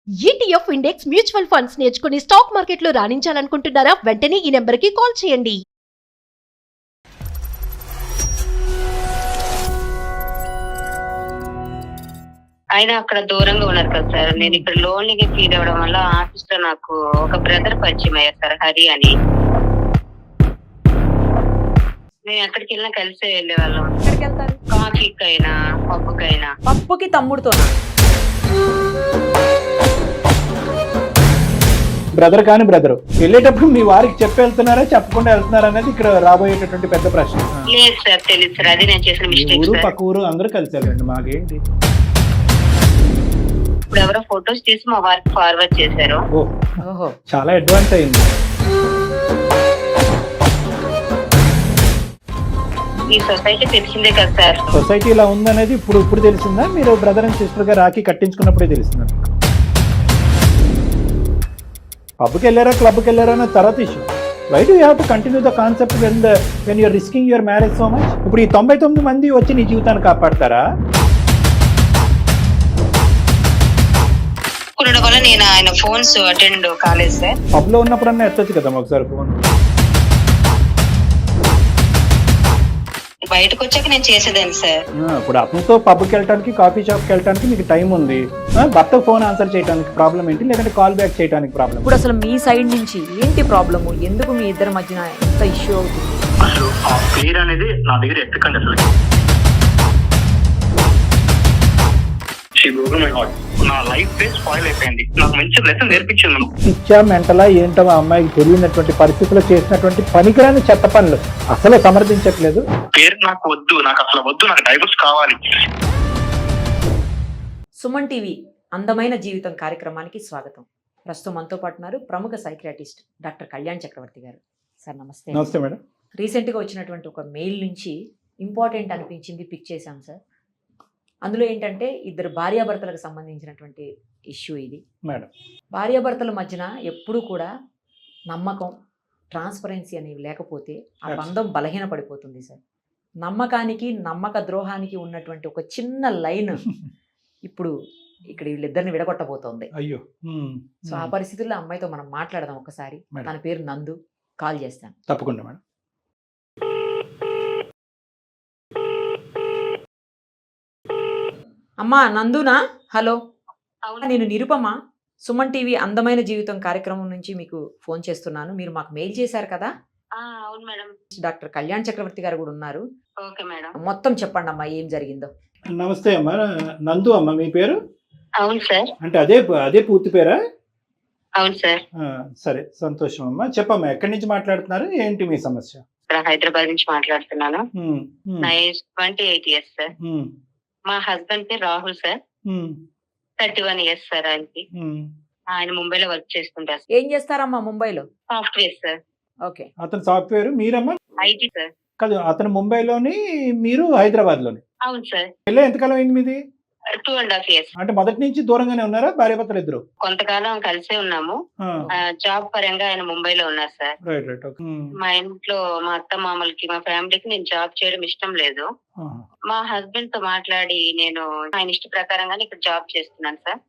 ETF index mutual funds నేర్చుకుని stock మార్కెట్లో రాణించాలనుకుంటున్నారా? వెంటనే ఈ నెంబర్కి కాల్ చేయండి. ఆయన అక్కడ దూరంగా ఉన్నారు కదా సార్. నేను ఇక్కడ లోన్లీగా ఫీల్ అవ్వడం వల్ల ఆఫీస్ లో నాకు ఒక బ్రదర్ పరిచయం అయ్యారు సార్, హరి అని. మేము ఎక్కడికి వెళ్ళినా కలిసే వెళ్ళేవాళ్ళం. ఎక్కడికి వెళ్తారు? కాఫీకైనా పప్పుకైనా. పప్పుకి తమ్ముడుతోనా? బ్రదర్ కాని బ్రదర్ వెళ్ళేటప్పుడు మీ వారికి చెప్పి వెళ్తున్నారా చెప్పకుండా వెళ్తున్నారా అనేది ఇక్కడ రాబోయేటటువంటి పెద్ద ప్రశ్న. లేదు సార్, తెలియదు సార్, అది నేను చేసిన మీ మిస్టేక్ ఊరు సార్. పక్క ఊరు అందరూ కలిసి వెళ్ళండి, మాకేంటి. ఇప్పుడు ఎవరో ఫొటోస్ తీసి మా వారికి ఫార్వర్డ్ చేశారు. ఓహో, చాలా అడ్వాన్స్ అయింది. ఈ సొసైటీ తెలిసిందే కదా సార్. సొసైటీ ఇలా ఉందనేది ఇప్పుడు తెలిసిందా? మీరు బ్రదర్ అండ్ సిస్టర్ గా రాఖీ కట్టించుకున్నప్పుడే తెలిసిందా? పబ్కి వెళ్ళారా క్లబ్కి వెళ్ళారా అనే తర్వాత issue. Why do have to continue the concept when you're risking your marriage so much? ఇప్పుడు ఈ 99 మంది వచ్చి నీ జీవితాన్ని కాపాడతారా? ఉండడం వల్ల నేను ఆయన ఫోన్స్ అటెండ్ కాలేదు సార్. పబ్ లో ఉన్నప్పుడన్నా ఎత్తొచ్చు కదా ఒకసారి ఫోన్. బయటకు వచ్చాక నేను చేసేదాన్ని సార్. ఇప్పుడు అతనితో పబ్కి వెళ్ళడానికి కాఫీ షాప్కి వెళ్ళడానికి మీకు టైం ఉంది. భర్త ఫోన్ ఆన్సర్ చేయడానికి ప్రాబ్లం ఏంటి, లేదంటే కాల్ బ్యాక్ చేయడానికి ప్రాబ్లం? ఇప్పుడు అసలు మీ సైడ్ నుంచి ఏంటి ప్రాబ్లము? ఎందుకు మీ ఇద్దరి మధ్యన ఎంత ఇష్యూ అవుతుంది? అసలు ఆ పేరు అనేది నా దగ్గర ఎక్కకండి అసలు. నా లైఫ్ స్పాయిల్ అయిపోయింది. నాకు మంచి లెసన్ నేర్పించింది. ఇచ్చా మెంటలా ఏంటో ఆ అమ్మాయికి తెలియనటువంటి పరిస్థితుల్లో చేసినటువంటి పనికిరాని చెత్త పనులు అసలు సమర్థించట్లేదు. పేరు నాకు వద్దు, నాకు అసలు వద్దు, నాకు డైవర్స్ కావాలి. సుమన్ టీవీ అందమైన జీవితం కార్యక్రమానికి స్వాగతం. ప్రస్తుతం మనతో పాటు ఉన్నారు ప్రముఖ సైకియాట్రిస్ట్ డాక్టర్ కళ్యాణ్ చక్రవర్తి గారు. సార్ నమస్తే. నమస్తే మేడం. రీసెంట్గా వచ్చినటువంటి ఒక మెయిల్ నుంచి ఇంపార్టెంట్ అనిపించింది, పిక్ చేశాం సార్. అందులో ఏంటంటే ఇద్దరు భార్యాభర్తలకు సంబంధించినటువంటి ఇష్యూ ఇది. మేడం, భార్యాభర్తల మధ్యన ఎప్పుడూ కూడా నమ్మకం, ట్రాన్స్పరెన్సీ అనేవి లేకపోతే ఆ బంధం బలహీనపడిపోతుంది సార్. నమ్మకానికి నమ్మక ద్రోహానికి ఉన్నటువంటి ఒక చిన్న లైన్ ఇప్పుడు ఇక్కడ వీళ్ళిద్దరిని విడగొట్టబోతోంది. అయ్యో. సో ఆ పరిస్థితుల్లో అమ్మాయితో మనం మాట్లాడదాం ఒకసారి. తన పేరు నందు. కాల్ చేస్తాను. తప్పకుండా మేడం. అమ్మా నందునా? హలో, అవును. నేను నిరుపమ, సుమన్ టీవీ అందమైన జీవితం కార్యక్రమం నుంచి మీకు ఫోన్ చేస్తున్నాను. మీరు మాకు మెయిల్ చేశారు కదా. అవును మేడం. డాక్టర్ కళ్యాణ్ చక్రవర్తి గారు కూడా ఉన్నారు. Okay madam. మొత్తం చెప్పండి అమ్మా, ఏం జరిగిందో. నమస్తే అమ్మా. నందు అమ్మ మీ పేరు? అవును సార్. అంటే అదే పూర్తి పేరా? అవును సార్. సరే, సంతోషం అమ్మా. చెప్పమ్మా, ఎక్కడి నుంచి మాట్లాడుతున్నారు, ఏంటి మీ సమస్య? ఇక్కడ హైదరాబాద్ నుంచి మాట్లాడుతున్నాను. నా ఏజ్ 28 years సార్. మా హస్బెండ్ పేరు రాహుల్ సార్. 31 years సార్ ఆయనకి. ఆయన ముంబైలో వర్క్ చేస్తుంటారు. ఏం చేస్తారమ్మా ముంబైలో? Software sir. ఓకే. అతను సాఫ్ట్వేర్, మీరమ్మా? IT sir. కాదు, అతను ముంబైలోని, మీరు హైదరాబాద్ లోని. అవును సార్. పెళ్ళి ఎంతకాలం అయింది మీది? 2.5 years. అంటే మొదటి నుంచి దూరంగానే ఉన్నారా భార్యాభర్తలు ఇద్దరు? కొంతకాలం కలిసే ఉన్నాము. జాబ్ పరంగా ఆయన ముంబైలో ఉన్నారు సార్. రైట్. మా ఇంట్లో మా అత్త మామలకి, మా ఫ్యామిలీకి నేను జాబ్ చేయడం ఇష్టం లేదు. మా హస్బెండ్ తో మాట్లాడి నేను ఆయన ఇష్ట ప్రకారంగానే ఇక్కడ జాబ్ చేస్తున్నాను సార్.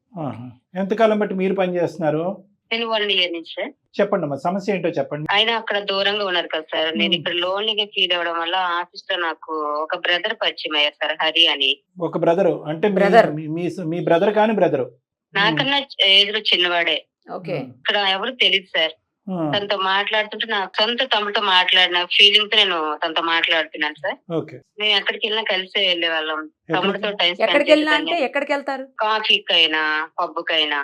ఎంతకాలం బట్టి మీరు పని చేస్తున్నారు? నేను 1 year నుంచి సార్. చెప్పండి అమ్మా, సమస్య ఏంటో చెప్పండి. ఆయన అక్కడ దూరంగా ఉన్నారు కదా సార్. నేను ఇక్కడ లోన్లీగా ఫీల్ అవ్వడం వల్ల ఆఫీస్ లో నాకు ఒక బ్రదర్ పరిచయం అయ్యారు సార్, హరి అని. ఒక బ్రదర్ అంటే Brother. మీ బ్రదర్ కాని బ్రదర్? నాకన్నా ఏజ్ లో చిన్నవాడే. ఓకే. ఇక్కడ ఎవరు తెలియదు సార్. తనతో మాట్లాడుతుంటే నా సొంత తమ్ముతో మాట్లాడిన ఫీలింగ్ తో నేను తనతో మాట్లాడుతున్నాను సార్. ఓకే. మేము ఎక్కడికి వెళ్ళినా కలిసే వెళ్ళేవాళ్ళం. తమ్ముడితో టైం ఎక్కడికి వెళ్ళినా అంటే ఎక్కడికి వెళ్తారు? కాఫీకైనా పబ్బుకైనా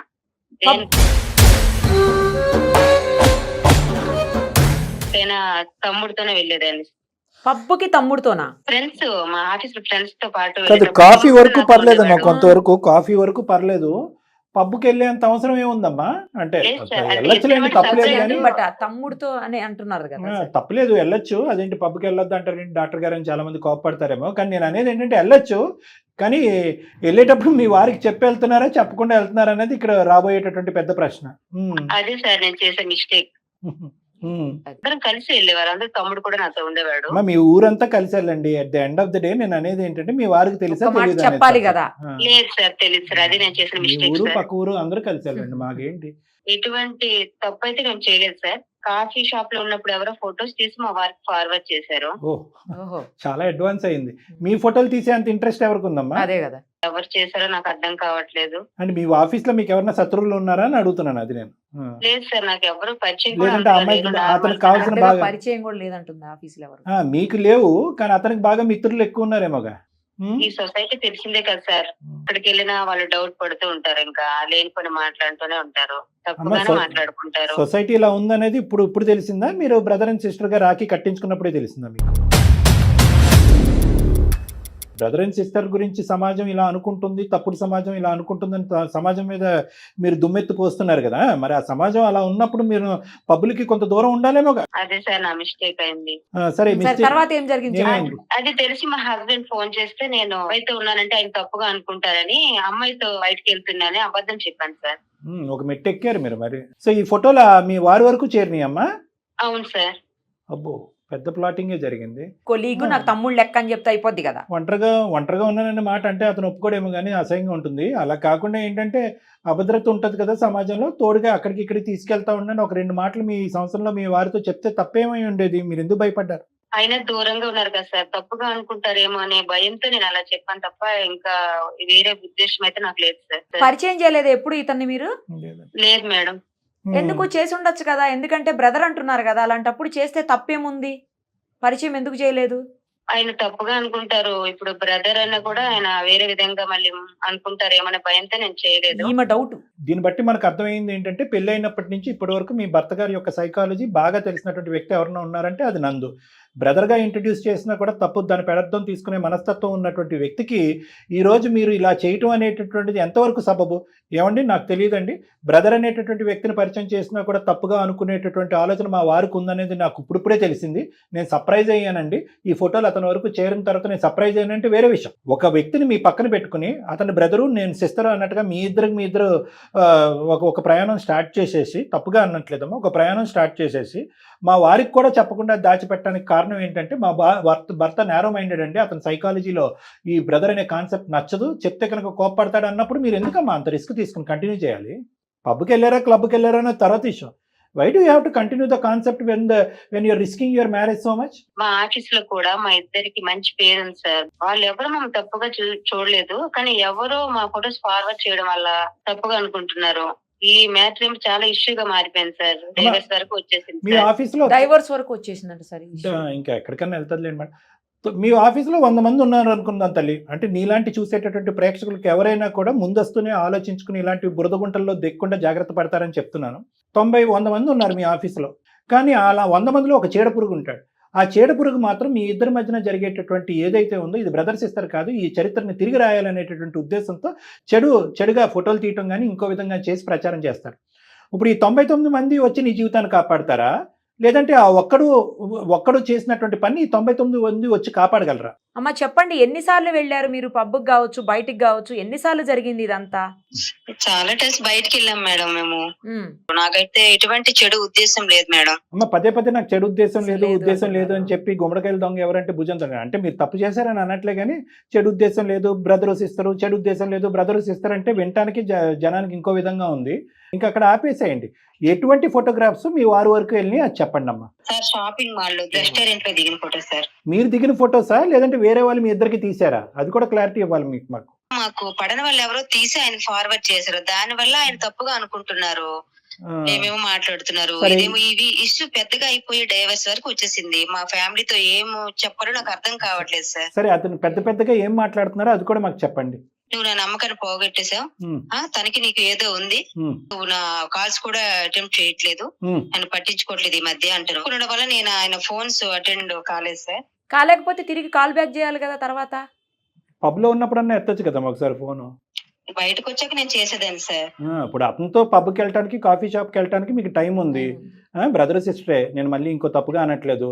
తమ్ముడితోనే వెళ్ళేదాన్ని. పబ్బుకి తమ్ముడితోనా? ఫ్రెండ్స్, మా ఆఫీస్ లో ఫ్రెండ్స్ తో పాటు. కాదు, కాఫీ వరకు పర్లేదు అమ్మా, కొంతవరకు కాఫీ వరకు పర్లేదు. పబ్బుకి వెళ్ళేంత అవసరం ఏముందమ్మా? అంటే వెళ్ళొచ్చులేండి, తప్పలేదు కానీ. బట్ తమ్ముడితో అని అంటున్నారు కదా. తప్పలేదు, వెళ్ళొచ్చు. అదేంటి పబ్కి వెళ్ళొద్దు అంటారు డాక్టర్ గారు అని చాలా మంది కోపడతారేమో. కానీ నేను అనేది ఏంటంటే వెళ్ళొచ్చు, కానీ వెళ్ళేటప్పుడు మీ వారికి చెప్పి వెళ్తున్నారా చెప్పకుండా వెళ్తున్నారా అనేది ఇక్కడ రాబోయేటటువంటి పెద్ద ప్రశ్న. అదే సార్ నేను చేసే మిస్టేక్. అందరం కలిసి వెళ్ళేవారు. అందరూ తమ్ముడు కూడా నాతో ఉండేవాడు. అమ్మా, మీ ఊరంతా కలిసి వెళ్ళండి. At the end of the day నేను అనేది ఏంటంటే మీ వారికి తెలిసా ఒక మాట తెలీదా అనేది చెప్పాలి తప్ప. కదా. లేదు సార్, తెలియదు సార్, అది నేను చేసిన మీ మిస్టేక్ ఊరు సార్. పక్క ఊరు అందరూ కలిసి వెళ్ళండి, మాకేంటి. ఎటువంటి తప్పు అయితే నేను చేయలేదు సార్. కాఫీ షాప్ లో ఉన్నప్పుడు ఎవరో ఫొటోస్ తీసి మా వారికి ఫార్వర్డ్ చేశారు. ఓహో, చాలా అడ్వాన్స్ అయింది. మీ ఫోటోలు తీసే అంత ఇంట్రెస్ట్ ఎవరికి ఉందమ్మా? అదే కదా. ఎవరు చేశారో నాకు అర్థం కావట్లేదు. అంటే మీ ఆఫీస్ లో మీకు ఎవరైనా శత్రువులు ఉన్నారా అని అడుగుతున్నాను, అది నేను. లేదు సార్, నాకు ఎవరు పరిచయం కూడా లేదంటే అంతగా అమ్మాయికి లేదు. అతనికి నార్మల్ కావాల్సిన పెద్దగా బాగా పరిచయం కూడా లేదంటుంది ఆఫీసులో ఎవరు. మీకు లేవు, కానీ అతనికి బాగా మిత్రులు ఎక్కువ ఉన్నారేమోగా. ఈ సొసైటీ తెలిసిందే కదా సార్. ఇక్కడికి వెళ్ళినా వాళ్ళు డౌట్ పడుతూ ఉంటారు, ఇంకా లేని పని మాట్లాడుతూనే ఉంటారు, తప్పుగానే మాట్లాడుకుంటారు. సొసైటీ ఇలా ఉందనేది ఇప్పుడు తెలిసిందా? మీరు బ్రదర్ అండ్ సిస్టర్ గా రాఖీ కట్టించుకున్నప్పుడే తెలిసిందా మీకు? బ్రదర్ అండ్ సిస్టర్ గురించి సమాజం ఇలా అనుకుంటుంది, తప్పుడు సమాజం ఇలా అనుకుంటుందని సమాజం మీద మీరు దుమ్మెత్తు పోస్తున్నారు కదా, మరి ఆ సమాజం అలా ఉన్నప్పుడు మీరు పబ్లిక్ కొంత దూరం ఉండాలేమో. అదే సార్, నా మిస్టేక్ అయింది. సరే, తర్వాత ఏం జరిగింది? అది తెలిసి మా హస్బెండ్ ఫోన్ చేస్తే నేను అయితే ఉన్నానంటే ఆయన తప్పుగా అనుకుంటారని అమ్మాయితో బయటకు వెళ్తున్నానని అబద్ధం చెప్పాను సార్. ఒక మెట్టు ఎక్కారు మీరు మరి. సో ఈ ఫోటోలు మీ వారి వరకు చేరినాయి అమ్మా? అవును సార్. అబ్బో, పెద్ద ప్లాటింగే జరిగింది. కొలీగు నాకు తమ్ముడు లెక్క అని చెప్తే అయిపోద్ది కదా. ఒంటరిగా ఉన్నాననే మాట అంటే అతను ఒప్పుకోడేమో కానీ అసహ్యంగా ఉంటుంది. అలా కాకుండా ఏంటంటే అభద్రత ఉంటుంది కదా సమాజంలో, తోడుగా అక్కడికి ఇక్కడికి తీసుకెళ్తా ఉన్నాను. ఒక 2 మాటలు మీ సంవత్సరంలో మీ వారితో చెప్తే తప్పేమై ఉండేది, మీరు ఎందుకు భయపడ్డారు? ఆయన దూరంగా ఉన్నారు కదా సార్, తప్పుగా అనుకుంటారేమో అనే భయంతో నేను అలా చెప్పాను తప్ప ఇంకా వేరే ఉద్దేశం అయితే నాకు లేదు సార్. పరిచయం చేయలేదు ఎప్పుడు ఇతన్ని మీరు? లేదు మేడం. ఎందుకు చేసి ఉండొచ్చు కదా, ఎందుకంటే బ్రదర్ అంటున్నారు కదా, అలాంటప్పుడు చేస్తే తప్పేముంది, పరిచయం ఎందుకు చేయలేదు? ఆయన తప్పుగా అనుకుంటారు, ఇప్పుడు బ్రదర్ అన్న కూడా ఆయన వేరే విధంగా మళ్ళీ అనుకుంటారేమనే భయంతో నేను చేయలేదు. ఈమె డౌట్. దీన్ని బట్టి మనకు అర్థమైంది ఏంటంటే పెళ్లి అయినప్పటి నుంచి ఇప్పటి వరకు మీ భర్త గారి యొక్క సైకాలజీ బాగా తెలిసినటువంటి వ్యక్తి ఎవరైనా ఉన్నారంటే అది నందు. బ్రదర్గా ఇంట్రడ్యూస్ చేసినా కూడా తప్పు, దాని పెడర్థం తీసుకునే మనస్తత్వం ఉన్నటువంటి వ్యక్తికి ఈరోజు మీరు ఇలా చేయటం అనేటటువంటిది ఎంతవరకు సబబు? ఏమండి, నాకు తెలియదండి. బ్రదర్ అనేటటువంటి వ్యక్తిని పరిచయం చేసినా కూడా తప్పుగా అనుకునేటటువంటి ఆలోచన మా వారికి ఉందనేది నాకు ఇప్పుడిప్పుడే తెలిసింది. నేను సర్ప్రైజ్ అయ్యానండి. ఈ ఫోటోలు అతని వరకు చేరిన తర్వాత నేను సర్ప్రైజ్ అయ్యానంటే వేరే విషయం. ఒక వ్యక్తిని మీ పక్కన పెట్టుకుని అతని బ్రదరు నేను సిస్టర్ అన్నట్టుగా మీ ఇద్దరు ఒక ప్రయాణం స్టార్ట్ చేసేసి, తప్పుగా అన్నట్లేదమ్మా, ఒక ప్రయాణం స్టార్ట్ చేసేసి మా వారికి కూడా చెప్పకుండా దాచిపెట్టడానికి కారణం ఏంటంటే మా భర్త నేరో మైండెడ్ అండి, అతని సైకాలజీలో ఈ బ్రదర్ అనే కాన్సెప్ట్ నచ్చదు, చెప్తే కనుక కోప్పడతాడు అన్నప్పుడు మీరు ఎందుకమ్మా అంత రిస్క్ తీసుకుని కంటిన్యూ చేయాలి? పబ్కి వెళ్ళారా క్లబ్కి వెళ్ళారా అనే తర్వాత issue. Why do you have to continue the concept when you're risking your marriage so much? మా ఆఫీస్ లో కూడా మా ఇద్దరికి మంచి పేరు ఉంది సార్. వాళ్ళు ఎవరు మేము తప్పుగా చూడలేదు, కానీ ఎవరో మా ఫొటోస్ ఫార్వర్డ్ చేయడం వల్ల తప్పుగా అనుకుంటున్నారు. ఈ మ్యాటర్ చాలా ఇష్యూగా మారిపోయింది సార్. డైవర్స్ వరకు వచ్చేసింది. మీ ఆఫీస్ లో డైవర్స్ వరకు వచ్చేసిందంట సార్. ఇంకా ఎక్కడికన్నా వెళ్తారులేండి మేడం. మీ ఆఫీస్లో 100 మంది ఉన్నారు అనుకుందాం తల్లి, అంటే నీలాంటి చూసేటటువంటి ప్రేక్షకులకు ఎవరైనా కూడా ముందస్తునే ఆలోచించుకుని ఇలాంటి బురదగుంటల్లో దిక్కుండా జాగ్రత్త పడతారని చెప్తున్నాను. 90-100 మంది ఉన్నారు మీ ఆఫీసులో, కానీ అలా 100 మందిలో ఒక చీడపురుగు ఉంటాడు. ఆ చీడపురుగు మాత్రం మీ ఇద్దరి మధ్యన జరిగేటటువంటి ఏదైతే ఉందో ఇది బ్రదర్స్ ఇస్తారు కాదు, ఈ చరిత్రని తిరిగి రాయాలనేటటువంటి ఉద్దేశంతో చెడుగా ఫోటోలు తీయటం కానీ ఇంకో విధంగా చేసి ప్రచారం చేస్తారు. ఇప్పుడు ఈ 99 మంది వచ్చి నీ జీవితాన్ని కాపాడతారా, లేదంటే ఆ ఒక్కడు చేసినటువంటి పని 99 మంది వచ్చి కాపాడగలరా? అమ్మ చెప్పండి, ఎన్నిసార్లు వెళ్ళారు మీరు? పబ్కి కావచ్చు, బయటికి కావచ్చు, ఎన్నిసార్లు జరిగింది ఇదంతా? చాలా టైమ్స్ బయటికి వెళ్ళాం మేడం మేము. నాకైతే ఎటువంటి చెడు ఉద్దేశం లేదు మేడం. అమ్మ పదే నాకు చెడు ఉద్దేశం లేదు అని చెప్పి గుమ్మడికాయలు దొంగ ఎవరంటే భుజం దొంగ అంటే మీరు తప్పు చేశారని అనట్లే, కానీ చెడు ఉద్దేశం లేదు బ్రదర్స్ ఇస్తారు, చెడు ఉద్దేశం లేదు బ్రదర్స్ ఇస్తారంటే వినటానికి జనానికి ఇంకో విధంగా ఉంది. ఇంకా అక్కడ ఆపేసేయండి. ఎటువంటి ఫోటోగ్రాఫ్స్ మీ వారి వరకు వెళ్ళి అది చెప్పండి అమ్మా. సార్ షాపింగ్ మాల్ రెస్టారెంట్ లో దిగిన ఫోటో సార్. మీరు దిగిన ఫోటోసా లేదంటే వేరే వాళ్ళు మీ ఇద్దరికి తీసారా? అది కూడా క్లారిటీ ఇవ్వాలి మీకు. మాకు పడన వాళ్ళు ఎవరో తీసి ఆయన ఫార్వర్డ్ చేశారు, దాని వల్ల ఆయన తప్పుగా అనుకుంటున్నారు, ఏమేమో మాట్లాడుతున్నారు. ఇదేమో ఇవి ఇష్యూ పెద్దగా అయిపోయి డైవర్స్ వరకు వచ్చేసింది. మా ఫ్యామిలీతో ఏం చెప్పాలో నాకు అర్థం కావట్లేదు సార్. సరే, అతను పెద్దగా ఏం మాట్లాడుతున్నారో అది కూడా మాకు చెప్పండి. నువ్వు నా నమ్మకాన్ని పోగొట్టేశావు, తనకి నీకు ఏదో ఉంది, నువ్వు నా కాల్స్ కూడా అటెంప్ట్ చేయట్లేదు, నన్ను పట్టించుకోవట్లేదు ఈ మధ్య అంటారు. ఉండడం వల్ల నేను ఆయన ఫోన్స్ అటెండ్ కాలేదు సార్. కాలేకపోతే తిరిగి కాల్ బ్యాక్ చేయాలి కదా తర్వాత. పబ్ లో ఉన్నప్పుడన్నా ఎత్తొచ్చు కదా ఒకసారి ఫోను. బయటకు వచ్చాక నేను చేసేదాన్ని సార్. ఇప్పుడు అతనితో పబ్కి వెళ్ళటానికి కాఫీ షాప్కి వెళ్ళటానికి మీకు టైం ఉంది. బ్రదర్ సిస్టరే, నేను మళ్ళీ ఇంకో తప్పుగా అనట్లేదు.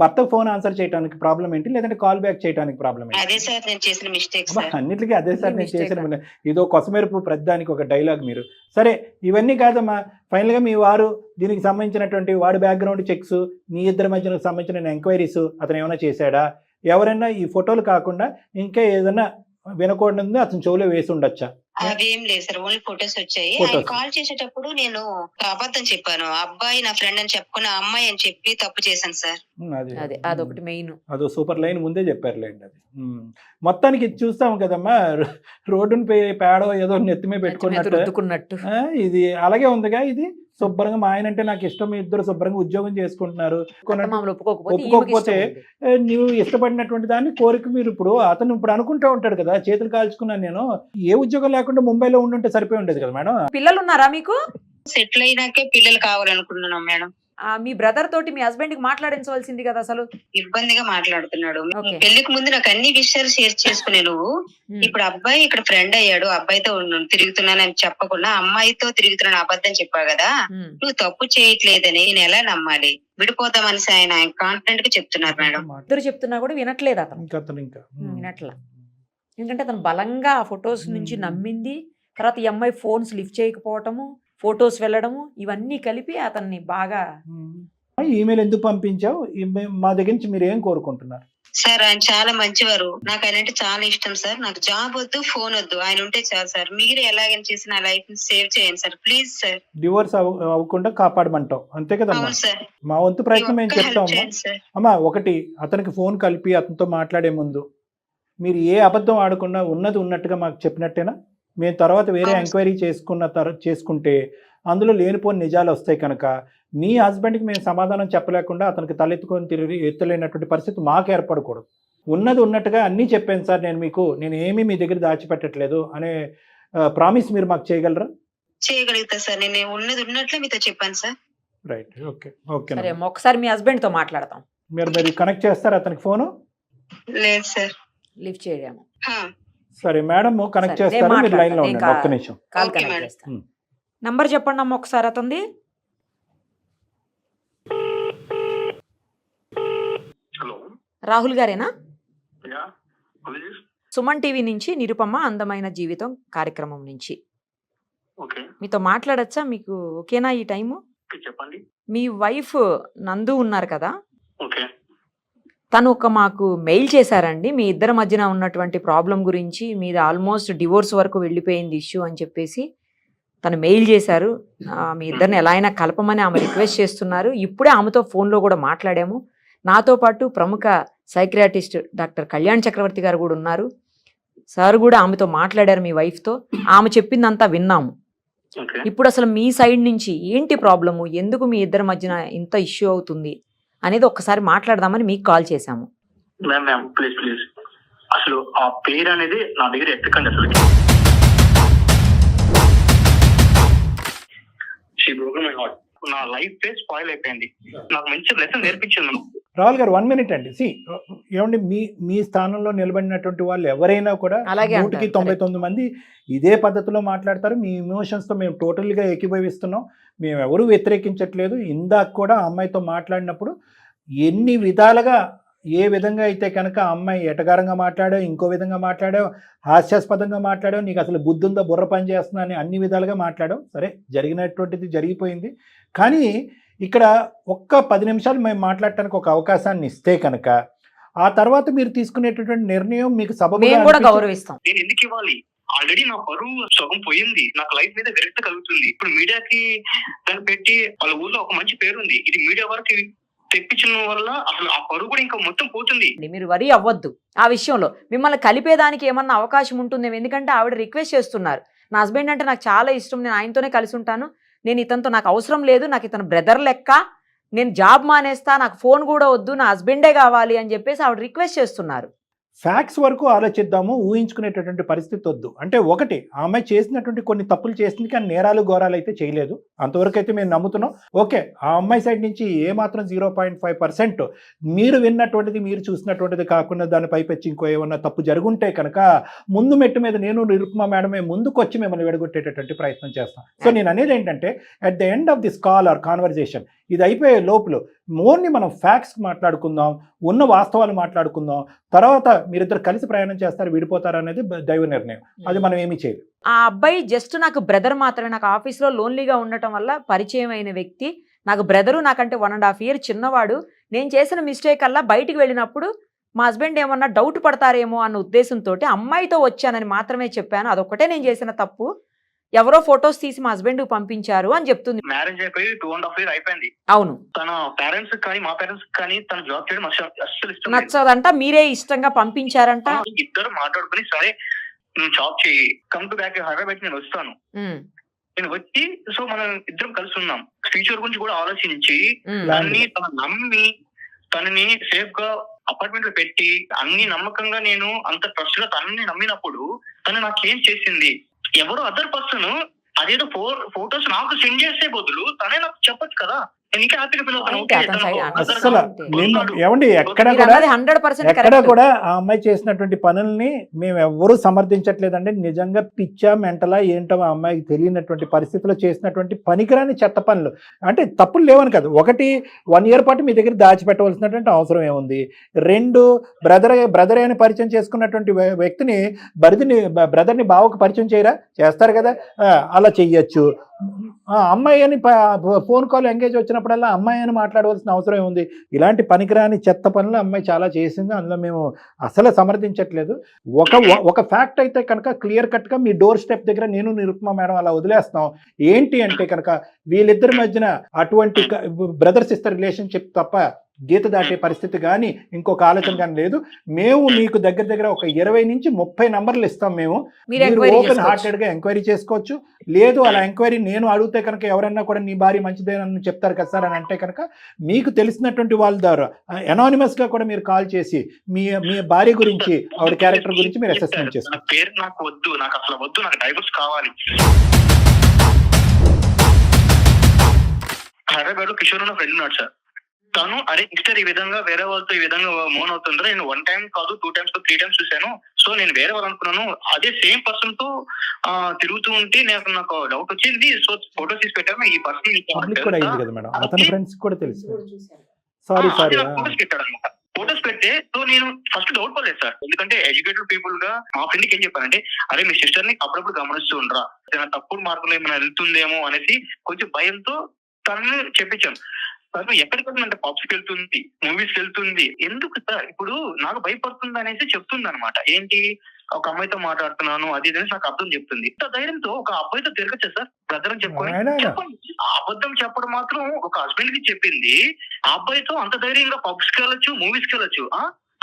భర్తకు ఫోన్ ఆన్సర్ చేయడానికి ప్రాబ్లం ఏంటి, లేదంటే కాల్ బ్యాక్ చేయడానికి ప్రాబ్లం ఏంటి? అదే సార్ నేను చేసిన మిస్టేక్ సార్. అన్నిటికీ అదే సార్ నేను చేసిన, ఇదో కొసమెరుపు ప్రతిదానికి ఒక డైలాగ్ మీరు. సరే, ఇవన్నీ కాదమ్మా, ఫైనల్గా మీ వారు దీనికి సంబంధించినటువంటి వాడి బ్యాక్గ్రౌండ్ చెక్స్, మీ ఇద్దరి మధ్యన సంబంధించిన ఎంక్వైరీస్ అతను ఏమైనా చేశాడా? ఎవరైనా ఈ ఫోటోలు కాకుండా ఇంకా ఏదైనా వినకూడదు అతను చెవులో వేసి ఉండొచ్చా? అవేం లేదు సార్, ఓన్లీ ఫొటోస్ వచ్చాయి. ఆయన కాల్ చేసేటప్పుడు నేను అబద్ధం చెప్పాను. అబ్బాయి నా ఫ్రెండ్ అని చెప్పుకుని అమ్మాయి అని చెప్పి తప్పు చేశాను సార్. అదొకటి మెయిన్. అదో సూపర్ లైన్ ముందే చెప్పారులేండి అది. మొత్తానికి ఇది చూస్తాం కదమ్మా, రోడ్డుని పేడో ఏదో నెత్తిమే పెట్టుకున్నట్టు ఇది అలాగే ఉందిగా. ఇది శుభ్రంగా మా ఆయన అంటే నాకు ఇష్టం, ఇద్దరు శుభ్రంగా ఉద్యోగం చేసుకుంటున్నారు. ఒప్పుకోకపోతే నువ్వు ఇష్టపడినటువంటి దాన్ని కోరిక మీరు ఇప్పుడు అతను ఇప్పుడు అనుకుంటా ఉంటాడు కదా, చేతులు కాల్చుకున్నాను నేను, ఏ ఉద్యోగం లేకుండా ముంబైలో ఉండుంటే సరిపోయి ఉండేది కదా మేడం. పిల్లలు ఉన్నారా మీకు? సెటిల్ అయినాకే పిల్లలు కావాలనుకుంటున్నాం మేడం. మీ బ్రదర్ తోటి మీ హస్బెండ్ కి మాట్లాడించవలసింది కదా. అసలు ఇబ్బందిగా మాట్లాడుతున్నాడు. పెళ్లికి ముందు నాకు అన్ని విషయాలు షేర్ చేసుకునే నువ్వు ఇప్పుడు అబ్బాయి ఇక్కడ ఫ్రెండ్ అయ్యాడు, అబ్బాయితో తిరుగుతున్నానని చెప్పకుండా అమ్మాయితో తిరుగుతున్నాను అబద్ధం చెప్పావు కదా, నువ్వు తప్పు చేయట్లేదని నేను ఎలా నమ్మాలి? విడిపోతామని ఆయన కాన్ఫిడెంట్ గా చెప్తున్నారు మేడం. ఇద్దరు చెప్తున్నా కూడా వినట్లేదు అతను, వినట్లా. ఎందుకంటే అతను బలంగా ఆ ఫొటోస్ నుంచి నమ్మింది. తర్వాత ఈ అమ్మాయి ఫోన్స్ లిఫ్ట్ చేయకపోవటము, ఫొటోస్ వెళ్ళడము, ఇవన్నీ కలిపి అతన్ని బాగా. ఈమెయిల్ ఎందుకు పంపించావు, మా దగ్గర నుంచి మీరు ఏం కోరుకుంటున్నారు? సార్ ఆయన చాలా మంచివారు, నాకు ఆయన అంటే చాలా ఇష్టం సార్. నాకు జాబ్ వద్దు, ఫోన్ వద్దు, ఆయన ఉంటే చాలు సార్. మీరు ఎలాగైనా చేసి నా లైఫ్ ని సేవ్ చేయండి సార్, ప్లీజ్ సార్. డివోర్స్ అవ్వకుండా కాపాడమంటావు అంతే కదా? మా వంతు ప్రయత్నం మేము చెప్తాం అమ్మా. ఒకటి, అతనికి ఫోన్ కలిపి అతనితో మాట్లాడే ముందు మీరు ఏ అబద్ధం ఆడకుండా ఉన్నది ఉన్నట్టుగా మాకు చెప్పినట్టేనా? మేము తర్వాత వేరే ఎంక్వైరీ చేసుకుంటే అందులో లేనిపోని నిజాలు వస్తాయి కనుక మీ హస్బెండ్కి మేము సమాధానం చెప్పలేకుండా అతనికి తలెత్తుకొని తిరిగి ఎత్తలేనటువంటి పరిస్థితి మాకు ఏర్పడకూడదు. ఉన్నది ఉన్నట్టుగా అన్నీ చెప్పాను సార్ నేను ఏమీ మీ దగ్గర దాచిపెట్టట్లేదు అనే ప్రామిస్ మీరు మాకు చేయగలరా? చేయగలుగుతా సార్, నేను ఉన్నది ఉన్నట్లే మీతో చెప్పాను సార్. Right, okay okay. ఒకసారి మీ హస్బెండ్ తో మాట్లాడతాం. మీరు కనెక్ట్ చేస్తారా అతనికి ఫోను? లేదు సార్, లిఫ్ట్ చేయడము. సరే మేడం, కనెక్ట్ చేస్తారా? మీరు లైన్ లో ఉండండి ఒక్క నిమిషం. కాల్ కనెక్ట్ చేస్తాను. నంబర్ చెప్పండి అమ్మ ఒకసారి అతనిది. రాహుల్ గారేనా? సుమన్ టీవీ నుంచి నిరుపమ అందమైన జీవితం కార్యక్రమం నుంచి మీతో మాట్లాడచ్చా? మీకు ఓకేనా ఈ టైము? చెప్పండి. మీ వైఫ్ నందు ఉన్నారు కదా, తను మాకు మెయిల్ చేశారండి. మీ ఇద్దరి మధ్యన ఉన్నటువంటి ప్రాబ్లం గురించి, మీది ఆల్మోస్ట్ డివోర్స్ వరకు వెళ్ళిపోయింది ఇష్యూ అని చెప్పేసి తను మెయిల్ చేశారు. మీ ఇద్దరిని ఎలా అయినా కలపమని ఆమె రిక్వెస్ట్ చేస్తున్నారు. ఇప్పుడే ఆమెతో ఫోన్లో కూడా మాట్లాడాము. నాతో పాటు ప్రముఖ సైక్రియాటిస్ట్ డాక్టర్ కళ్యాణ్ చక్రవర్తి గారు కూడా ఉన్నారు. సార్ కూడా ఆమెతో మాట్లాడారు మీ వైఫ్తో. ఆమె చెప్పిందంతా విన్నాము. ఇప్పుడు అసలు మీ సైడ్ నుంచి ఏంటి ప్రాబ్లము, ఎందుకు మీ ఇద్దరి మధ్యన ఇంత ఇష్యూ అవుతుంది అనేది ఒక్కసారి మాట్లాడదామని మీకు కాల్ చేశాము. ప్లీజ్ అసలు ఆ పేరు అనేది నా దగ్గర ఎక్కకండి. అసలు నా లైఫ్ స్పాయిల్ అయిపోయింది. నాకు మంచి లెసన్ నేర్పించింది. రాహుల్ గారు 1 minute అండి. ఏమండి, మీ స్థానంలో నిలబడినటువంటి వాళ్ళు ఎవరైనా కూడా 99 మంది ఇదే పద్ధతిలో మాట్లాడతారు. మీ ఇమోషన్స్తో మేము టోటల్గా ఏకీభవిస్తున్నాం. మేము ఎవరూ వ్యతిరేకించట్లేదు. ఇందాక కూడా అమ్మాయితో మాట్లాడినప్పుడు ఎన్ని విధాలుగా ఏ విధంగా అయితే కనుక అమ్మాయి ఎటగారంగా మాట్లాడావు, ఇంకో విధంగా మాట్లాడావు, హాస్యాస్పదంగా మాట్లాడావు, నీకు అసలు బుద్ధి ఉందా, బుర్ర పని చేస్తున్నా అని అన్ని విధాలుగా మాట్లాడావు. సరే, జరిగినటువంటిది జరిగిపోయింది. కానీ ఇక్కడ ఒక్క 10 నిమిషాలు మేము మాట్లాడటానికి ఒక అవకాశాన్ని ఇస్తే కనుక ఆ తర్వాత మీరు తీసుకునేటటువంటి నిర్ణయం మీకు సబబుగా గౌరవిస్తాం. నేను ఎందుకు ఇవ్వాలి? ఆల్రెడీ నా పరువు సగం పోయింది. నాకు లైఫ్ మీద విరక్తి కలుగుతుంది. ఇప్పుడు మీడియాకి దాన్ని పెట్టి వాళ్ళ ఊర్లో ఒక మంచి పేరుంది. ఇది మీడియా వరకు తెప్పించిన వల్ల అసలు ఆ పరువు కూడా ఇంకా మొత్తం పోతుంది. మీరు వరి అవ్వద్దు ఆ విషయంలో. మిమ్మల్ని కలిపేదానికి ఏమన్నా అవకాశం ఉంటుందేమో. ఎందుకంటే ఆవిడ రిక్వెస్ట్ చేస్తున్నారు, నా హస్బెండ్ అంటే నాకు చాలా ఇష్టం, నేను ఆయనతోనే కలిసి ఉంటాను, నేను ఇతనితో నాకు అవసరం లేదు, నాకు ఇతను బ్రదర్ లెక్క, నేను జాబ్ మానేస్తా, నాకు ఫోన్ కూడా వద్దు, నా హస్బెండే కావాలి అని చెప్పేసి ఆవిడ రిక్వెస్ట్ చేస్తున్నారు. ఫ్యాక్ట్స్ వరకు ఆలోచిద్దాము, ఊహించుకునేటటువంటి పరిస్థితి వద్దు. అంటే ఒకటి, ఆ అమ్మాయి చేసినటువంటి కొన్ని తప్పులు చేసింది కానీ నేరాలు ఘోరాలు అయితే చేయలేదు, అంతవరకు అయితే మేము నమ్ముతున్నాం. ఓకే, ఆ అమ్మాయి సైడ్ నుంచి ఏమాత్రం 0.5% మీరు విన్నటువంటిది మీరు చూసినటువంటిది కాకుండా దానిపై పెంచి ఇంకో ఏమన్నా తప్పు జరుగుంటే కనుక ముందు మెట్టు మీద నేను నిరుపమా మేడమే ముందుకు వచ్చి మిమ్మల్ని విడగొట్టేటటువంటి ప్రయత్నం చేస్తాం. సో నేను అనేది ఏంటంటే at the end of this call or conversation, ఇది అయిపోయే లోపల మోర్ని మనం ఫ్యాక్ట్స్ మాట్లాడుకుందాం, ఉన్న వాస్తవాలు మాట్లాడుకుందాం, తర్వాత మీరిద్దరు కలిసి ప్రయాణం చేస్తారు విడిపోతారు అనేది దైవ నిర్ణయం, అది మనం ఏమీ చేయలేదు. ఆ అబ్బాయి జస్ట్ నాకు బ్రదర్ మాత్రమే, నాకు ఆఫీస్లో లోన్లీగా ఉండటం వల్ల పరిచయం అయిన వ్యక్తి, నాకు బ్రదరు, నాకంటే 1.5 years చిన్నవాడు. నేను చేసిన మిస్టేక్ అలా బయటికి వెళ్ళినప్పుడు మా హస్బెండ్ ఏమన్నా డౌట్ పడతారేమో అన్న ఉద్దేశంతో అమ్మాయితో వచ్చానని మాత్రమే చెప్పాను. అదొక్కటే నేను చేసిన తప్పు. ఎవరో ఫొటోస్ తీసి మా హస్బెండ్ పంపించారు అని చెప్తుంది. మ్యారేజ్ అయిపోయి 2.5 years అయిపోయింది. అవును, తన పేరెంట్స్ కానీ మా పేరెంట్స్ కానీ తన జాబ్ చేయడం అస్సలు ఇష్టం లేదు. నచ్చదంట, మీరే ఇష్టంగా పంపించారంట. ఇద్దరు మాట్లాడుకుని సరే నువ్వు జాబ్ చేయి, కమ్ టు బ్యాక్ హైదరాబాద్ నేను వస్తాను. నేను వచ్చి సో మనం ఇద్దరం కలిసి ఉన్నాం. ఫ్యూచర్ గురించి కూడా ఆలోచించి తనని నమ్మి తనని సేఫ్ గా అపార్ట్మెంట్ లో పెట్టి అన్ని నమ్మకంగా నేను అంత ట్రస్ట్ గా తనని నమ్మినప్పుడు తను నాకేం చేసింది? ఎవరో అదర్ పర్సన్ అదేదో ఫోటోస్ నాకు సెండ్ చేసే బదులు తనే నాకు చెప్పొచ్చు కదా. అసలు ఏమండి ఎక్కడ కూడా ఆ అమ్మాయి చేసినటువంటి పనుల్ని మేము ఎవ్వరూ సమర్థించట్లేదండి. నిజంగా పిచ్చా మెంటలా ఏంటో ఆ అమ్మాయికి తెలియనటువంటి పరిస్థితిలో చేసినటువంటి పనికిరాని చెత్త పనులు. అంటే తప్పులు లేవని కాదు, ఒకటి 1 year పాటు మీ దగ్గర దాచిపెట్టవలసినటువంటి అవసరం ఏముంది? 2 బ్రదరే అని పరిచయం చేసుకున్నటువంటి వ్యక్తిని బ్రదర్ని బావకు పరిచయం చేయరా? చేస్తారు కదా, అలా చెయ్యొచ్చు. అమ్మాయి అని ఫోన్ కాల్ ఎంగేజ్ వచ్చినప్పుడల్లా అమ్మాయి అని మాట్లాడవలసిన అవసరం ఏముంది? ఇలాంటి పనికిరాని చెత్త పనులు అమ్మాయి చాలా చేసింది, అందులో మేము అసలు సమర్థించట్లేదు. ఒక ఫ్యాక్ట్ అయితే కనుక క్లియర్ కట్గా మీ డోర్ స్టెప్ దగ్గర నేను నిరుపమా మేడం అలా వదిలేస్తాం. ఏంటి అంటే కనుక వీళ్ళిద్దరి మధ్యన అటువంటి బ్రదర్ సిస్టర్ రిలేషన్షిప్ తప్ప గీత దాటే పరిస్థితి కానీ ఇంకొక ఆలోచన కానీ లేదు. మేము మీకు దగ్గర ఒక 20 నుంచి 30 నంబర్లు ఇస్తాం. మేము మీరు ఓపెన్ హార్టెడ్ గా ఎంక్వైరీ చేసుకోవచ్చు. లేదు అలా ఎంక్వైరీ నేను అడిగితే కనుక ఎవరైనా కూడా నీ భార్య మంచిదేనని చెప్తారు కదా సార్ అని అంటే కనుక మీకు తెలిసినటువంటి వాళ్ళ ద్వారా అనానిమస్ గా కూడా మీరు కాల్ చేసి మీ భార్య గురించి ఆవిడ క్యారెక్టర్ గురించి మీరు అసెస్మెంట్ చేసుకోండి. పేరు నాకు వద్దు, నాకు అసలు వద్దు, నాకు డైవర్స్ కావాలి. హైదరాబాద్ లో కిషోర్ అన్న ఫ్రెండ్ ఉన్నాడు సార్. తను అరే సిస్టర్ ఈ విధంగా వేరే వాళ్ళతో ఈ విధంగా మోన్ అవుతుందో నేను 1 time కాదు 2 times 3 times చూశాను. సో నేను వేరే వాళ్ళు అనుకున్నాను. అదే సేమ్ పర్సన్ తో తిరుగుతూ ఉంటే నాకు డౌట్ వచ్చింది. సో ఫోటోస్ తీసి పెట్టాను. ఈ పర్సన్ ఫోటోస్ పెడితే సో నేను ఫస్ట్ డౌట్ పడలేదు సార్. ఎందుకంటే ఎడ్యుకేటెడ్ పీపుల్ గా మా ఫ్రెండ్ కి ఏం చెప్పానంటే అరే మీ సిస్టర్ ని అప్పుడప్పుడు గమనిస్తూ ఉండరా, తప్పుడు మార్గంలో ఏమైనా వెళ్తుందేమో అనేసి కొంచెం భయంతో తనని చెప్పించాను. తను ఎక్కడికి వెళ్తుందంటే పబ్స్ కి వెళ్తుంది, మూవీస్ కి వెళ్తుంది. ఎందుకు సార్ ఇప్పుడు నాకు భయపడుతుంది అనేసి చెప్తుంది అనమాట. ఏంటి ఒక అమ్మాయితో మాట్లాడుతున్నాను అది అనేసి నాకు అర్థం చెప్తుంది. ఇంత ధైర్యంతో ఒక అబ్బాయితో తిరగచ్చా సార్ బ్రదర్ అని చెప్పుకొని? అబద్ధం చెప్పడం మాత్రం ఒక హస్బెండ్ కి చెప్పింది. ఆ అబ్బాయితో అంత ధైర్యంగా పబ్స్ కి వెళ్ళొచ్చు, మూవీస్ కి వెళ్ళొచ్చు.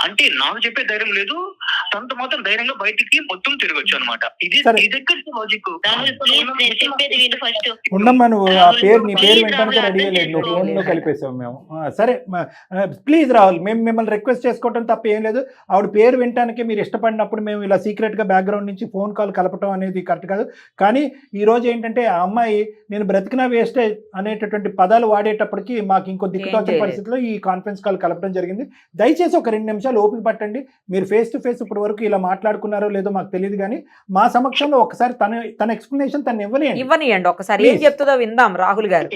అంటే నాకు చెప్పే ధైర్యం లేదు, తనతో మాత్రం ధైర్యంగా బయటికి మొత్తం తిరగచ్చు అనమాట. ఇది ఎక్కడ లాజిక్? ఉండమ్మా, నువ్వు ఆ పేరు నీ పేరు వినడానికి రెడీ లేదు, నువ్వు ఫోన్ లో కలిపేసావు మేము. సరే ప్లీజ్ రాహుల్, మేము మిమ్మల్ని రిక్వెస్ట్ చేసుకోవటం తప్ప ఏం లేదు. ఆవిడ పేరు వినటానికి మీరు ఇష్టపడినప్పుడు మేము ఇలా సీక్రెట్ గా బ్యాక్గ్రౌండ్ నుంచి ఫోన్ కాల్ కలపటం అనేది కరెక్ట్ కాదు. కానీ ఈ రోజు ఏంటంటే ఆ అమ్మాయి నేను బ్రతికినా వేస్టే అనేటటువంటి పదాలు వాడేటప్పటికి మాకు ఇంకో దిక్కుతోచని పరిస్థితిలో ఈ కాన్ఫరెన్స్ కాల్ కలపడం జరిగింది. దయచేసి ఒక 2 నిమిషాలు ఓపిక పట్టండి. మీరు ఫేస్ టు ఫేస్ ఇప్పటి వరకు ఇలా మాట్లాడుకున్నారో లేదో మాకు తెలియదు, కానీ మా సమక్షంలో ఒకసారి తన ఎక్స్ప్లెనేషన్ తను ఇవ్వనియండి. ఒకసారి ఏం చెప్తుందో విందాం రాహుల్ గారు.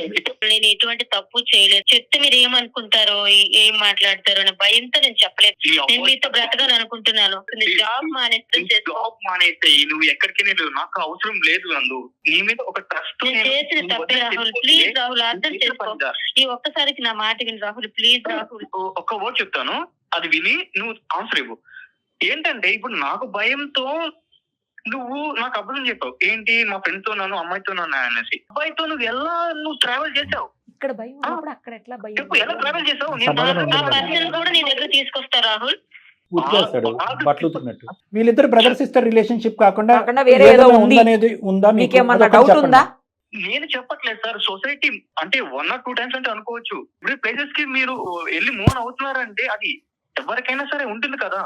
నేను ఎటువంటి తప్పు చేయలేదు, చెప్తే మీరు ఏమనుకుంటారో ఏం మాట్లాడతారో అనే భయంతో నేను చెప్పలేదు. నేను మీతో బ్రతకాలని అనుకుంటున్నాను. జాబ్ మానేస్తే నువ్వు ఎక్కడికి నాకు అవసరం లేదు. అందు నీ మీద ఒక ట్రస్ట్ చేసిన తప్పే రాహుల్. ప్లీజ్ రాహుల్ అర్థం చేసుకో. ఈ ఒక్కసారికి నా మాట విని రాహుల్, ప్లీజ్ రాహుల్. ఒక్క వర్డ్ చెప్తాను, అది విని నువ్వు ఆన్సర్ ఇవ్వు. ఏంటంటే ఇప్పుడు నాకు భయంతో నువ్వు నాకు అబద్ధం చెప్పావు. ఏంటి మా ఫ్రెండ్ తో నన్ను అమ్మాయితో నన్ను అనేసి. అబ్బాయితో నువ్వు ఎలా ట్రావెల్ చేసావు? ఇక్కడ భయం ఉన్నప్పుడు అక్కడ ఎట్లా భయం? చెప్పు, ఎలా ట్రావెల్ చేసావు? కూడా నీ దగ్గర తీసుకొస్తా రాహుల్. బట్లుతున్నట్టు వీళ్ళిద్దరు బ్రదర్ సిస్టర్ రిలేషన్షిప్ కాకుండా వేరే ఏదో ఉందా? మీకేమన్నా డౌట్ ఉందా? నేను చెప్పట్లేదు సార్. సొసైటీ అంటే 1 or 2 times అంటే అనుకోవచ్చు. ఇప్పుడు ప్లేసెస్ కి మీరు వెళ్ళి మూవ్ అవుతున్నారంటే అది ఎవరికైనా సరే ఉంటుంది కదా.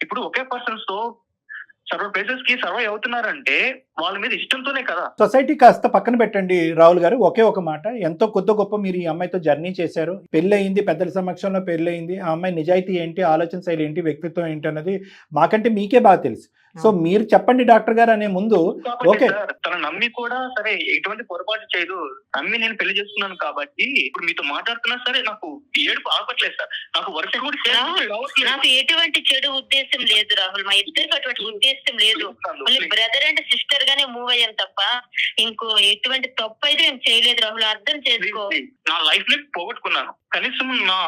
ఇప్పుడు ఒకే పర్సన్స్ తో సర్వ ప్లేసెస్ కి సర్వైవ్ అవుతున్నారంటే వాళ్ళ మీద ఇష్టంతోనే కదా. సొసైటీ కాస్త పక్కన పెట్టండి రాహుల్ గారు. ఒకే ఒక మాట, ఎంతో కొద్ది గొప్ప మీరు ఈ అమ్మాయితో జర్నీ చేశారు, పెళ్ళి అయింది, పెద్దల సమక్షంలో పెళ్ళి అయింది. ఆ అమ్మాయి నిజాయితీ ఏంటి, ఆలోచన శైలి ఏంటి, వ్యక్తిత్వం ఏంటి అన్నది మాకంటే మీకే బాగా తెలుసు. సో మీరు చెప్పండి డాక్టర్ గారు అనే ముందు ఓకే సార్ తన నమ్మి కూడా సరే ఎటువంటి పొరపాటు చేయదు, నమ్మి నేను పెళ్లి చేస్తున్నాను కాబట్టి ఇప్పుడు మీతో మాట్లాడుతున్నా సరే నాకు ఏడుపు ఆపట్లేదు సార్. నాకు వర్ష కూడా నాకు ఎటువంటి చెడు ఉద్దేశం లేదు రాహుల్, మా ఇద్దరికి అటువంటి ఉద్దేశం లేదు. బ్రదర్ అండ్ సిస్టర్ గానే మూవ్ అయ్యాను తప్ప ఇంకో ఎటువంటి తప్పు అయితే నేను చేయలేదు రాహుల్, అర్థం చేసుకో. నా లైఫ్ ని పోగొట్టుకున్నాను, కనీసం నా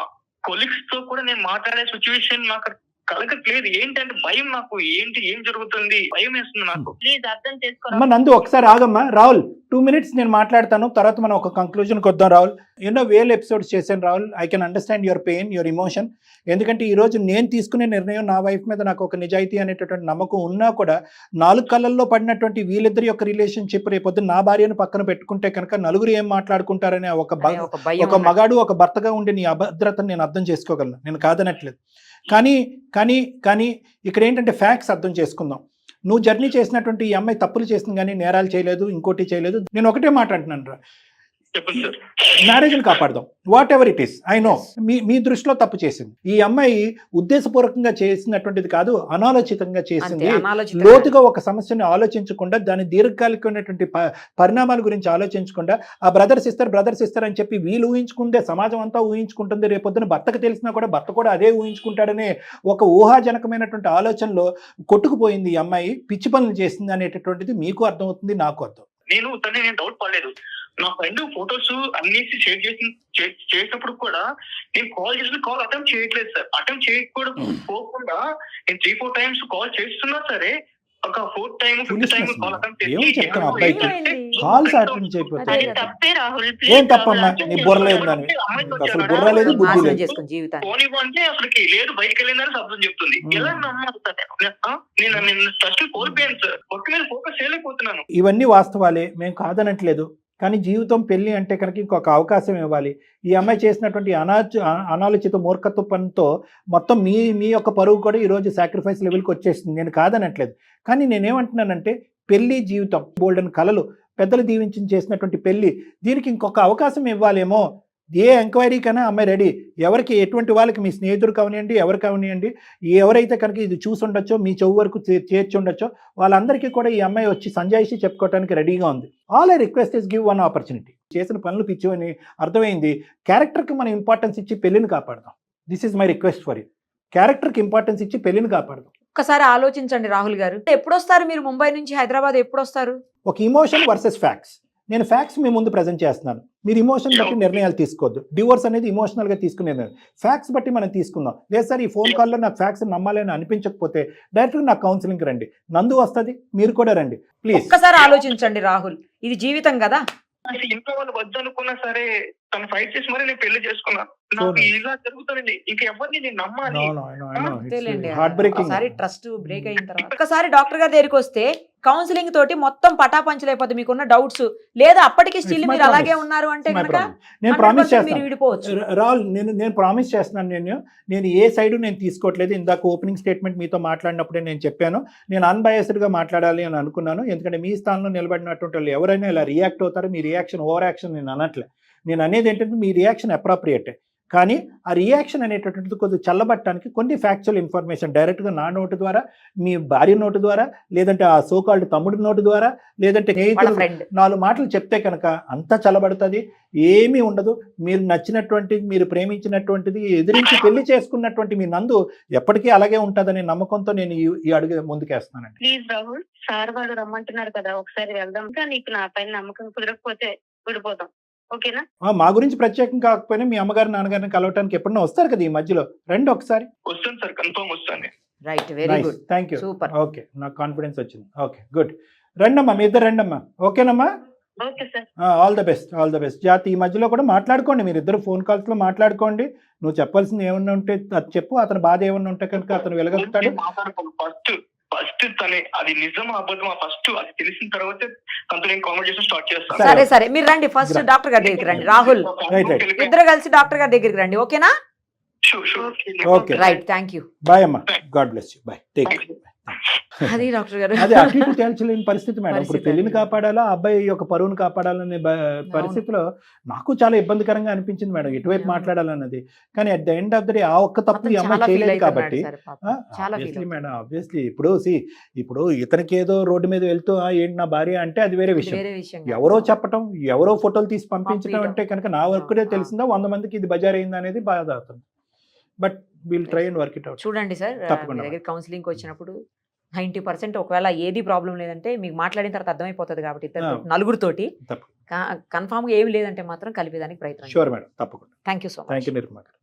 కొలీగ్స్ తో కూడా నేను మాట్లాడే సిచ్యువేషన్ నాకు కలగట్లేదు. ఏంటంటే భయం, నాకు ఏంటి ఏం జరుగుతుంది భయం వేస్తుంది నాకు. ప్లీజ్ అర్థం చేసుకో. అమ్మ నందు ఒకసారి ఆగమ్మా. రాహుల్ 2 minutes నేను మాట్లాడతాను, తర్వాత మనం ఒక కంక్లూజన్కి వద్దాం. రాహుల్ ఎన్నో వేల ఎపిసోడ్స్ చేశాను Rahul, I can understand your pain, your emotion. ఎందుకంటే ఈ రోజు నేను తీసుకునే నిర్ణయం, నా వైఫ్ మీద నాకు ఒక నిజాయితీ అనేటటువంటి నమ్మకం ఉన్నా కూడా 4 కళ్ళల్లో పడినటువంటి వీళ్ళిద్దరి యొక్క రిలేషన్షిప్ రేపొద్దు నా భార్యను పక్కన పెట్టుకుంటే కనుక నలుగురు ఏం మాట్లాడుకుంటారనే ఒక మగాడు ఒక భర్తగా ఉండే నీ అభద్రతను నేను అర్థం చేసుకోగలను, నేను కాదనట్లేదు. కానీ ఇక్కడ ఏంటంటే ఫ్యాక్ట్స్ అర్థం చేసుకుందాం. నువ్వు జర్నీ చేసినటువంటి ఈ అమ్మాయి తప్పులు చేసింది కానీ నేరాలు చేయలేదు, ఇంకోటి చేయలేదు. నేను ఒకటే మాట అంటున్నాను రా, మ్యారేజ్ని కాపాడదాం, whatever it is. I know మీ దృష్టిలో తప్పు చేసింది. ఈ అమ్మాయి ఉద్దేశపూర్వకంగా చేసినటువంటిది కాదు, అనాలోచితంగా చేసింది. లోతుగా ఒక సమస్యను ఆలోచించకుండా, దాని దీర్ఘకాలికమైనటువంటి పరిణామాల గురించి ఆలోచించకుండా, ఆ బ్రదర్ సిస్టర్ అని చెప్పి వీళ్ళు ఊహించుకుంటే సమాజం అంతా ఊహించుకుంటుంది. రేపొద్దున భర్తకు తెలిసినా కూడా భర్త కూడా అదే ఊహించుకుంటాడనే ఒక ఊహాజనకమైనటువంటి ఆలోచనలో కొట్టుకుపోయింది ఈ అమ్మాయి. పిచ్చి పనులు చేసింది అనేటటువంటిది మీకు అర్థమవుతుంది, నాకు అర్థం. నేను డౌట్ పడలేదు. నా ఫ్రెండ్ ఫొటోస్ అన్ని షేర్ చేసినప్పుడు కూడా నేను కాల్ చేసిన కాల్ అటెంప్ట్ చేయట్లేదు సార్. అటెంప్ట్ చేయకపోకుండా నేను 3-4 times కాల్ చేస్తున్నా సరే ఒక 4th time 5th time call attempt తప్పే రాహుల్. ఏం తప్పమ్మా, నీ బుర్రలేదు, అసలు బుర్ర లేదు, బుద్ధి లేదు. పోనివ్వంటే అసలుకి లేదు, బయటకు వెళ్ళిందని శబ్దం చెప్తుంది. ఎలా నేను ఫస్ట్ కోల్పోయాను సార్, వర్క్ మీద ఫోకస్ చేయలేకపోతున్నాను. ఇవన్నీ వాస్తవాలే, మేము కాదనట్లేదు. కానీ జీవితం పెళ్లి అంటే కనుక ఇంకొక అవకాశం ఇవ్వాలి. ఈ అమ్మాయి చేసినటువంటి అనాలోచిత మూర్ఖత్వ పనితో మొత్తం మీ యొక్క పరువు కూడా ఈరోజు సాక్రిఫైస్ లెవెల్కి వచ్చేసింది. నేను కాదనట్లేదు. కానీ నేనేమంటున్నానంటే పెళ్లి జీవితం, గోల్డెన్ కళలు, పెద్దలు దీవించి చేసినటువంటి పెళ్లి, దీనికి ఇంకొక అవకాశం ఇవ్వాలేమో. ఏ ఎంక్వైరీ కన్నా అమ్మాయి రెడీ. ఎవరికి ఎటువంటి వాళ్ళకి, మీ స్నేహితుడు కావనివ్వండి, ఎవరు కావనివ్వండి, ఎవరైతే కనుక ఇది చూసి ఉండొచ్చో, మీ చెవు వరకు చేర్చి ఉండొచ్చో, వాళ్ళందరికీ కూడా ఈ అమ్మాయి వచ్చి సంజాయిషి చెప్పుకోవడానికి రెడీగా ఉంది. All I request is give one opportunity. చేసిన పనులు పిచ్చి అని అర్థమైంది. క్యారెక్టర్కి మనం ఇంపార్టెన్స్ ఇచ్చి పెళ్లిని కాపాడదాం. This is my request for you. క్యారెక్టర్కి ఇంపార్టెన్స్ ఇచ్చి పెళ్లిని కాపాడదాం. ఒక్కసారి ఆలోచించండి రాహుల్ గారు, ఎప్పుడు వస్తారు మీరు ముంబై నుంచి హైదరాబాద్? ఎప్పుడు వస్తారు? ఒక ఇమోషన్ వర్సెస్ ఫ్యాక్ట్స్. నేను ఫ్యాక్ట్స్ మీ ముందు ప్రజెంట్ చేస్తున్నాను, మీరు ఇమోషన్ బట్టి నిర్ణయాలు తీసుకోవద్దు. డివోర్స్ అనేది ఇమోషనల్గా తీసుకునే ఫ్యాక్ట్స్ బట్టి మనం తీసుకుందాం. లేదు సార్ ఈ ఫోన్ కాల్లో నాకు ఫ్యాక్ట్స్ నమ్మాలని అనిపించకపోతే డైరెక్ట్గా నాకు కౌన్సిలింగ్కి రండి, నందు వస్తుంది, మీరు కూడా రండి ప్లీజ్. ఒక్కసారి ఆలోచించండి రాహుల్, ఇది జీవితం కదా. ఇంట్లో వాళ్ళు వద్దనుకున్నా సరే తను ఫైట్ చేసి మరి నేను పెళ్లి చేసుకున్నాను. నాకు ఇలా జరుగుతుంది, ఇంకా ఎవరిని నేను నమ్మాలి? ట్రస్ట్ బ్రేక్ అయిన తర్వాత ఒక్కసారి డాక్టర్ గారి దగ్గరికి వస్తే కౌన్సిలింగ్ తోటి మొత్తం పటాపంచలైపోతే మీకున్న డౌట్స్, లేదా అప్పటికి స్టిల్ మీరు అలాగే ఉన్నారు అంటే కనుక నేను ప్రామిస్ చేస్తాను విడిపోవచ్చు. రాహుల్, నేను ప్రామిస్ చేస్తున్నాను. నేను ఏ సైడ్ నేను తీసుకోవట్లేదు. ఇందాక ఓపెనింగ్ స్టేట్మెంట్ మీతో మాట్లాడినప్పుడే నేను చెప్పాను, నేను అన్బయాస్డ్గా మాట్లాడాలి అని అనుకున్నాను. ఎందుకంటే మీ స్థానంలో నిలబడినటువంటి వాళ్ళు ఎవరైనా ఇలా రియాక్ట్ అవుతారు. మీ రియాక్షన్ ఓవర్ యాక్షన్ నేను అనట్లే. నేను అనేది ఏంటంటే మీ రియాక్షన్ అప్రాప్రియేటే, కానీ ఆ రియాక్షన్ అనేటటువంటిది కొద్దిగా చల్లబట్టడానికి కొన్ని ఫ్యాక్చువల్ ఇన్ఫర్మేషన్ డైరెక్ట్గా నా నోటు ద్వారా, మీ భార్య నోటు ద్వారా, లేదంటే ఆ సోకాల్డ్ తమ్ముడి నోటు ద్వారా, లేదంటే స్నేహితులు 4 మాటలు చెప్తే కనుక అంతా చల్లబడుతుంది. ఏమీ ఉండదు. మీరు నచ్చినటువంటి, మీరు ప్రేమించినటువంటిది ఎదిరించి పెళ్లి చేసుకున్నటువంటి మీ నందు ఎప్పటికీ అలాగే ఉంటుందనే నమ్మకంతో నేను ఈ అడుగు ముందుకేస్తున్నానండి. ప్లీజ్ రాహుల్, సార్ వాళ్ళు రమ్మంటున్నారు కదా, ఒకసారి వెళ్దాం. నీకు నా పైన నమ్మకం కుదరకపోతే విడిపోతాం, ఓకేనా? మా గురించి ప్రత్యేకం కాకపోయినా మీ అమ్మగారు నాన్నగారిని కలవటానికి ఎప్పుడన్నా వస్తారు కదా ఈ మధ్యలో, రండి ఒకసారి. వస్తాను సార్, కన్ఫర్మ్ వస్తాను. Right, very good, thank you. Super, okay, నాకు కాన్ఫిడెన్స్ వచ్చింది. Okay, good. రండమ్మా, మీ ఇద్దరు రండమ్మా. ఓకేనమ్మా, all the best, all the best. జాతి ఈ మధ్యలో కూడా మాట్లాడుకోండి, మీరు ఇద్దరు ఫోన్ కాల్స్ లో మాట్లాడుకోండి. నువ్వు చెప్పాల్సింది ఏమన్నా ఉంటే అది చెప్పు, అతని బాధ ఏమన్నా ఉంటే కనుక అతను వెలగలుగుతాడు. ఫస్ట్ తనే అది నిజమా అబద్ధమా ఫస్ట్ అది తెలిసిన తర్వాత తనతో నేను కాన్వర్సేషన్ స్టార్ట్ చేస్తాను. సరే సరే, మీరు రండి, ఫస్ట్ డాక్టర్ గారి దగ్గరికి రండి. రాహుల్, ఇద్దరు కలిసి డాక్టర్ గారి దగ్గరికి రండి, ఓకేనా? Sure okay right, thank you. Bye అమ్మా, God bless you, bye, take care. అది డాక్టర్ గారు. అదే అటు ఇటు తేల్చలేని పరిస్థితి మేడం. ఇప్పుడు పరిస్థితి పెళ్లిని అది. కాపాడాలా, అబ్బాయి యొక్క పరువును కాపాడాలనే పరిస్థితిలో నాకు చాలా ఇబ్బందికరంగా అనిపించింది మేడం, ఎటువైపు అవును. మాట్లాడాలన్నది. కానీ at the end of the day ఆ ఒక్క తప్పు అతను ఈ అమ్మాయి చాలా ఫీల్ చేయలేదు అవుతున్నాడు కాబట్టి సార్ పాపం. చాలా ఫీల్ ఆబ్వియస్లీ మేడం, ఆబ్వియస్లీ ఇప్పుడు ఇతనికి ఏదో రోడ్డు మీద వెళ్తూ ఏంటి నా భార్య అంటే అది వేరే విషయం. వేరే విషయం. ఎవరో చెప్పటం, ఎవరో ఫోటోలు తీసి పంపించడం పంపించడం. అంటే కనుక నా వర్క్డే తెలిసిందా 100 మందికి ఇది బజార్ అయింది అనేది బాధ అవుతుంది. But will try and work it out. చూడండి సార్, తప్పకుండా మీ దగ్గర కౌన్సిలింగ్ వచ్చినప్పుడు 90% ఒకవేళ ఏది ప్రాబ్లం లేదంటే మీకు మాట్లాడిన తర్వాత అర్థమైపోతుంది కాబట్టి ఇద్దరు నలుగురితోటి తప్పకుండా. కన్ఫామ్ గా ఏమి లేదంటే మాత్రం కలిపేదానికి ప్రయత్నం. షూర్ మేడం, తప్పకుండా. Thank you so much. Thank you Nirma గారు.